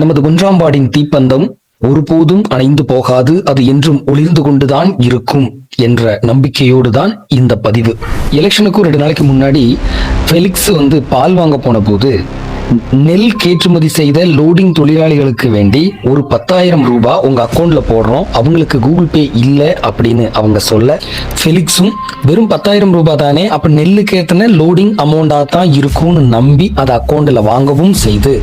நமது குன்றாம்பாடின் தீப்பந்தம் ஒருபோதும் அணைந்து போகாது, அது என்றும் ஒளிர்ந்து கொண்டுதான் இருக்கும் என்ற நம்பிக்கையோடு தான் இந்த பதிவு. எலெக்ஷனுக்கு 2 நாளைக்கு முன்னாடி ஃபெலிக்ஸ் பால் வாங்க போன போது நெல் ஏற்றுமதி செய்த லோடிங் தொழிலாளிகளுக்கு வேண்டி ஒரு 10,000 ரூபாய் உங்க அக்கௌண்ட்ல போடுறோம், அவங்களுக்கு கூகுள் பே இல்ல அப்படின்னு அவங்க சொல்ல, ஃபெலிக்ஸும் வெறும் 10,000 ரூபாய் தானே, அப்ப நெல்லுக்கு ஏத்தன லோடிங் அமௌண்டா தான் இருக்கும்னு நம்பி அதை அக்கௌண்ட்ல வாங்கவும் செய்து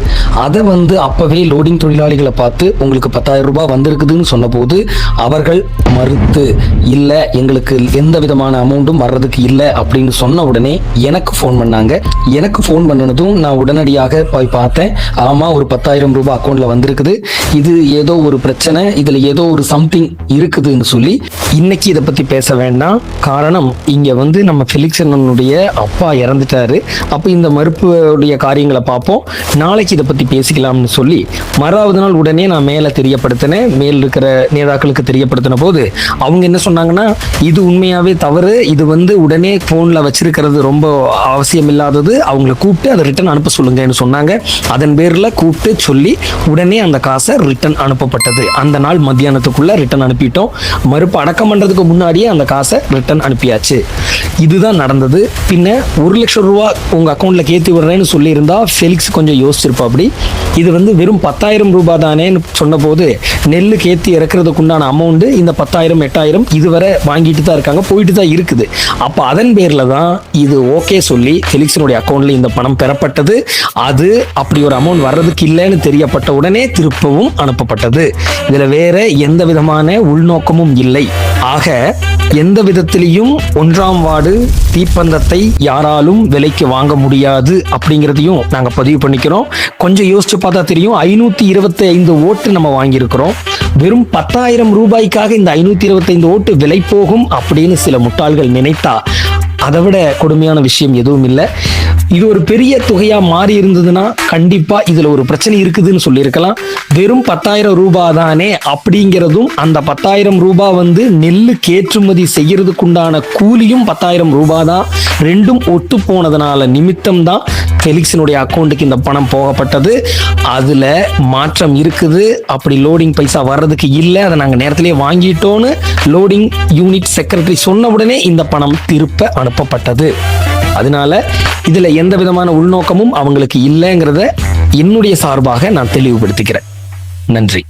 அதை அப்பவே லோடிங் தொழிலாளிகளை பார்த்து உங்களுக்கு 10,000 ரூபாய் வந்திருக்குதுன்னு சொன்ன போது அவர்கள் மறுத்து, இல்ல எங்களுக்கு எந்த விதமான அமௌண்ட்டும் வர்றதுக்கு இல்ல அப்படின்னு சொன்ன உடனே எனக்கு போன் பண்ணாங்க. எனக்கு போன் பண்ணதும் நான் உடனடியாக போய் பார்த்தேன். ஆமா, ஒரு 10,000 ரூபாய் அக்கௌண்ட்ல வந்திருக்குது, இது ஏதோ ஒரு பிரச்சனை, இதுல ஏதோ ஒரு சம்திங் இருக்குதுன்னு சொல்லி இன்னைக்கு இதை பத்தி பேச வேண்டாம். காரணம், இங்க நம்ம ஃபெலிக்ஸ் அண்ணனுடைய அப்பா இறந்துட்டாரு. அப்ப இந்த மறுப்புடைய காரியங்களை பார்ப்போம், நாளைக்கு இதை பத்தி பேசிக்கலாம்னு சொல்லி மறாவது நாள் உடனே நான் மேல தெரியப்படுத்தினேன். மேல் இருக்கிற நேதாக்களுக்கு தெரியப்படுத்தின போது அவங்க என்ன சொன்னாங்கன்னா, இது உண்மையாவே தவறு, இது உடனே போன்ல வச்சிருக்கிறது ரொம்ப அவசியம் இல்லாதது, அவங்களை கூப்பிட்டு அதை ரிட்டர்ன் அனுப்ப சொல்லுங்கன்னு சொன்னாங்க. அதன் பேர்ல கூப்பிட்டு சொல்லி உடனே அந்த காசை ரிட்டர்ன் அனுப்பப்பட்டது. அந்த நாள் மத்தியானத்துக்குள்ள ரிட்டர்ன் அனுப்பிட்டோம். மறுப்பு அடக்கம் பண்றதுக்கு முன்னாடியே அந்த காசை ரிட்டர்ன் அனுப்பியாச்சு. இதுதான் நடந்தது. பின்ன 1 லட்சம் ரூபாய் உங்க அக்கௌண்ட்ல ஏத்தி விடுறேன்னு சொல்லி இருந்தா ஃபெலிக்ஸ் கொஞ்சம் யோசிச்சிருப்பா. அப்படி இது வெறும் 10,000 ரூபாய் தானேன்னு சொன்ன போது நெல்லுக்கு ஏத்தி இறக்குறதுக்கு உண்டான அமௌண்ட் இந்த 10,000 8,000 இதுவரை வாங்கிட்டு தான் இருக்காங்க, போயிட்டு தான் இருக்குது. அப்ப அதன் பேர்ல தான் இது ஓகே சொல்லி ஃபெலிக்ஸினுடைய அக்கௌண்ட்ல இந்த பணம் பெறப்பட்டது. அது அப்படி ஒரு அமௌண்ட் வர்றதுக்கு இல்லைன்னு தெரியப்பட்ட உடனே திருப்பவும் அனுப்பப்பட்டது. இதுல வேற எந்த விதமான உள்நோக்கமும் இல்லை. ஆக எந்த விதத்திலையும் 1ஆம் வார்டு தீப்பந்தத்தை யாராலும் விலைக்கு வாங்க முடியாது அப்படிங்கிறதையும் நாங்க பதிவு பண்ணிக்கிறோம். கொஞ்சம் யோசிச்சு பார்த்தா தெரியும், 525 ஓட்டு நம்ம வாங்கியிருக்கிறோம். வெறும் 10,000 ரூபாய்க்காக இந்த 525 ஓட்டு விலை போகும் அப்படின்னு சில முட்டாள்கள் நினைத்தா அதை விட கொடுமையான விஷயம் எதுவும் இல்லை. இது ஒரு பெரிய தொகையா மாறி இருந்ததுன்னா கண்டிப்பா இதுல ஒரு பிரச்சனை இருக்குதுன்னு சொல்லியிருக்கலாம். வெறும் 10,000 ரூபாய் தானே அப்படிங்கிறதும், அந்த 10,000 ரூபாய் நெல்லுக்கு ஏற்றுமதி செய்யறதுக்குண்டான கூலியும் 10,000 ரூபாய் தான். ரெண்டும் ஒட்டு போனதுனால நிமித்தம் தான் ஃபெலிக்ஸினுடைய அக்கௌண்ட்டுக்கு இந்த பணம் போகப்பட்டது. அதுல மாற்றம் இருக்குது. அப்படி லோடிங் பைசா வர்றதுக்கு இல்லை, அதை நாங்கள் நேரத்திலேயே வாங்கிட்டோன்னு லோடிங் யூனிட் செக்ரட்டரி சொன்ன உடனே இந்த பணம் திருப்ப அனுப்பப்பட்டது. அதனால இதுல எந்த விதமான உள்நோக்கமும் அவங்களுக்கு இல்லைங்கிறத என்னுடைய சார்பாக நான் தெளிவுபடுத்திக்கிறேன். நன்றி.